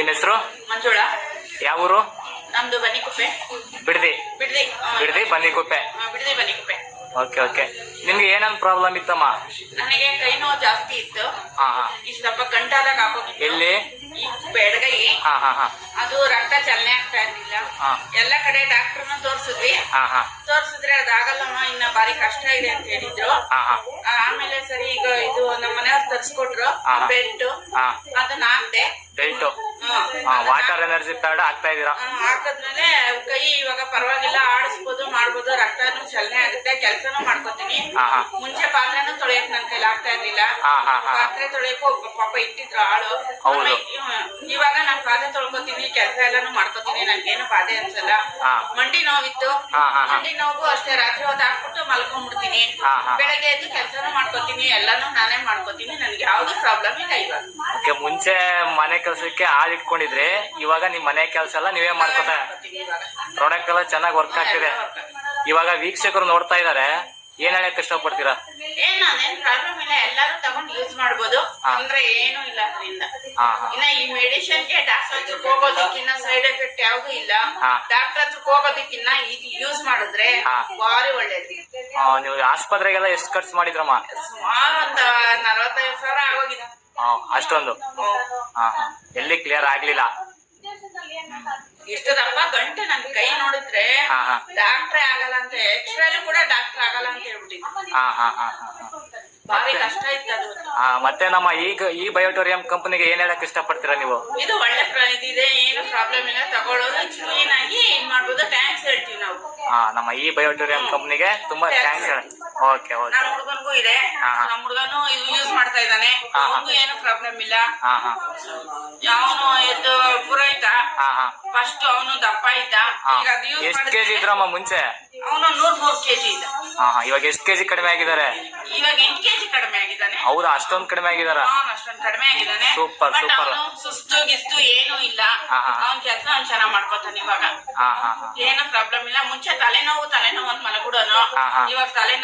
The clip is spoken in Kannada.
ನಿಮ್ಮ ಹೆಸರು? ಮಂಜುಳಾ. ಯಾವ ಊರು? ನಮ್ದು ಬನ್ನಿಕುಪ್ಪೆ. ಬಿಡದಿ. ಬಿಡದಿ ಬನ್ನಿಕುಪ್ಪೆ. ಬಿಡದಿ ಬನ್ನಿಕುಪ್ಪೆ. Okay okay. ನಿಮ್ಗೆ ಏನನ್ ಪ್ರಾಬ್ಲಮ್ ಇತ್ತಮ್ಮ? ನನಗೆ ಕೈ ನೋವು ಜಾಸ್ತಿ ಇತ್ತು. ಈ ಸ್ವಲ್ಪ ಗಂಟಾದಾಗ ಹಾಕೋದಿತ್ತು. ಎಲ್ಲಿ? ಬೆಡಗೈ. ಅದು ರಕ್ತ ಚಲನೆ ಆಗ್ತಾ ಇರ್ಲಿಲ್ಲ. ಎಲ್ಲ ಕಡೆ ಡಾಕ್ಟರ್ನ ತೋರ್ಸಿದ್ವಿ. ತೋರ್ಸಿದ್ರೆ ಅದಾಗಲ್ಲಮ್ಮ, ಇನ್ನ ಬಾರಿ ಕಷ್ಟ ಇದೆ ಅಂತ ಹೇಳಿದ್ರು. ಆಮೇಲೆ ಸರಿ ಈಗ ಇದು ನಮ್ಮ ಮನೆಯವ್ರು ತರ್ಸ್ಕೊಟ್ರು ಬೆಲ್ಟ್. ಅದನ್ನ ಹಾಕ್ದೆ. ಬೆಲ್ಟ್ ವಾಟರ್ ಎನರ್ಜಿ ಪ್ಯಾಡ್ ಹಾಕ್ತಾ ಇದೀರಾ? ಹಾಕದ್ಮೇಲೆ ಕೈ ಇವಾಗ ಪರವಾಗಿಲ್ಲ, ಆಡಿಸ್ಬೋದು, ಮಾಡ್ಬೋದು, ರಕ್ತನೂ ಚಲನೆ ಆಗುತ್ತೆ, ಕೆಲ್ಸನೂ ಮಾಡ್ಕೋತೀನಿ. ಮುಂಚೆ ಪಾತ್ರೆನೂ ತೊಳೆಯಕ್ ನನ್ ಕೈಲಿ ಆಗ್ತಾ ಇರ್ಲಿಲ್ಲ. ಪಾತ್ರೆ ತೊಳೆಯಕ್ಕೂ ಪಾಪ ಇಟ್ಟಿದ್ರು ಆಳು. ಇವಾಗ ನಾನ್ ಪಾತ್ರೆ ತೊಳ್ಕೊತೀನಿ, ಕೆಲ್ಸ ಎಲ್ಲಾನು ಮಾಡ್ಕೋತೀನಿ, ನನ್ಗೇನು ಬಾಧೆ ಅನ್ಸಲ್ಲ. ಮಂಡಿ ನೋವಿತ್ತು, ಮಂಡಿ ನೋವು ಅಷ್ಟೇ, ರಾತ್ರಿ ಹೊತ್ತು ಹಾಕ್ಬಿಟ್ಟು ಮಲ್ಕೊಂಡ್ಬಿಡ್ತೀನಿ. ಬೆಳಗ್ಗೆ ಎದ್ದು ಕೆಲ್ಸನೂ ಮಾಡ್ಕೋತೀನಿ, ಎಲ್ಲಾನು ನಾನೇ ಮಾಡ್ಕೋತೀನಿ, ನನ್ಗೆ ಯಾವ್ದು ಪ್ರಾಬ್ಲಮ್ ಇಲ್ಲ ಇವಾಗ. ಮುಂಚೆ ಮನೆ ಕೆಲ್ಸಕ್ಕೆ ಆಳ್ ಇಟ್ಕೊಂಡಿದ್ರೆ ಇವಾಗ ನಿಮ್ ಮನೆ ಕೆಲ್ಸ ಎಲ್ಲ ನೀವೇ ಮಾಡ್ಕೋತಾ. ಪ್ರಾಡಕ್ಟ್ ಎಲ್ಲ ಚೆನ್ನಾಗಿ ವರ್ಕ್ ಆಗ್ತಿದೆ. ಇವಾಗ ವೀಕ್ಷಕರು ನೋಡ್ತಾ ಇದಾರೆ, ಏನ್ ಹೇಳಕ್ ಇಷ್ಟಪಡ್ತೀರಾ? ನಾನೇನ್ ಪ್ರಾಬ್ಲಮ್ ಇಲ್ಲ, ಎಲ್ಲಾರು ತಗೊಂಡ್ ಯೂಸ್ ಮಾಡ್ಬೋದು, ಅಂದ್ರೆ ಏನು ಇಲ್ಲ ಅದರಿಂದ. ಇನ್ನ ಈ ಮೆಡಿಸಿನ್ ಗೆ ಡಾಕ್ಟರ್ ಹತ್ರಕ್ ಹೋಗೋದಕ್ಕಿನ್ನ ಸೈಡ್ ಎಫೆಕ್ಟ್ ಯಾವ್ದು ಇಲ್ಲ. ಡಾಕ್ಟರ್ ಹತ್ರಕ್ ಹೋಗೋದಕ್ಕಿನ್ನ ಇದು ಯೂಸ್ ಮಾಡಿದ್ರೆ ಭಾರಿ ಒಳ್ಳೇದು. ನೀವು ಆಸ್ಪತ್ರೆಗೆಲ್ಲ ಎಷ್ಟು ಖರ್ಚು ಮಾಡಿದ್ರಮ್ಮ? ಸುಮಾರು ಒಂದ್ 45,000 ಆಗೋಗಿದೆ. ಅಷ್ಟೊಂದು? ಎಲ್ಲಿ ಕ್ಲಿಯರ್ ಆಗ್ಲಿಲ್ಲ? ಇಷ್ಟು ದಪ್ಪ ಗಂಟು ನನ್ ಕೈ ನೋಡಿದ್ರೆ ಡಾಕ್ಟ್ರೇ ಆಗಲ್ಲ ಅಂತ, ಎಕ್ಸ್ರೇಲು ಕೂಡ ಡಾಕ್ಟರ್ ಆಗಲ್ಲ ಅಂತ ಹೇಳ್ಬಿಟ್ಟಿದ್ರು. ಬಾರಿ ಕಷ್ಟ ಇತ್ತು ಅದು. ಮತ್ತೆ ನಮ್ಮ ಈ ಬಯೋಟೋರಿಯಂ ಕಂಪನಿಗೆ ಏನ್ ಹೇಳಕ್ ಇಷ್ಟಪಡ್ತೀರಾ ನೀವು? ಇದು ಒಳ್ಳೆ ಇದಿದೆ, ಏನು ಪ್ರಾಬ್ಲಮ್ ಇಲ್ಲ, ತಗೊಳ್ಳೋದು ಕ್ಲೀನ್ ಆಗಿ ಇದ್ ಮಾಡ್ಬೋದು. ಥ್ಯಾಂಕ್ಸ್ ಹೇಳ್ತೀವಿ ನಾವು. ನಮ್ಮ ಈ ಬಯೋಟೋರಿಯಂ ಕಂಪನಿಗೆ ತುಂಬಾ ಥ್ಯಾಂಕ್ಸ್ ಹೇಳಿ. Okay okay. ನಮ್ಮ ಹುಡುಗನ್ಗೂ ಇದೆ, ನಮ್ಮ ಹುಡುಗನು ಇದು ಯೂಸ್ ಮಾಡ್ತಾ ಇದ್ದಾನೆ, ಅವನಿಗೂ ಏನು ಪ್ರಾಬ್ಲಮ್ ಇಲ್ಲ. ಅವನು ಎದ್ದು ಪುರೋಹಿತ, ಫಸ್ಟ್ ಅವನು ದಪ್ಪ ಇದ್ದ, ಈಗ ಅದು ಯೂಸ್ ಎಷ್ಟು ಕೆಜಿ ಇದ್ರಮ್ಮ ಮುಂಚೆ? ಅವನು 103 kg ಇದ್ದ. ಇವಾಗ ಎಷ್ಟು ಕೆಜಿ ಕಡಿಮೆ ಆಗಿದ್ದಾರೆ? ಇವಾಗ 8 kg ಕಡಿಮೆ ಆಗಿದ್ದಾನೆ. ಹೌದಾ? ಅಷ್ಟೊಂದು ಕಡಿಮೆ ಆಗಿದಾರ? ಅಷ್ಟೊಂದು ಕಡಿಮೆ ಆಗಿದ್ದಾನೆ. Super super. ಸುಸ್ತು ಗಿಸ್ತು ಏನು ಇಲ್ಲ, ಅವನ್ ಕೆಲಸ ಅವ್ನು ಚೆನ್ನಾಗ್ ಮಾಡ್ಕೊತಾನೆ ಇವಾಗ. ಏನು ಪ್ರಾಬ್ಲಮ್ ಇಲ್ಲ. ಮುಂಚೆ ತಲೆನೋವು ಅಂತ ಮಲಗುಡೋನು, ಇವಾಗ ತಲೆನೋವು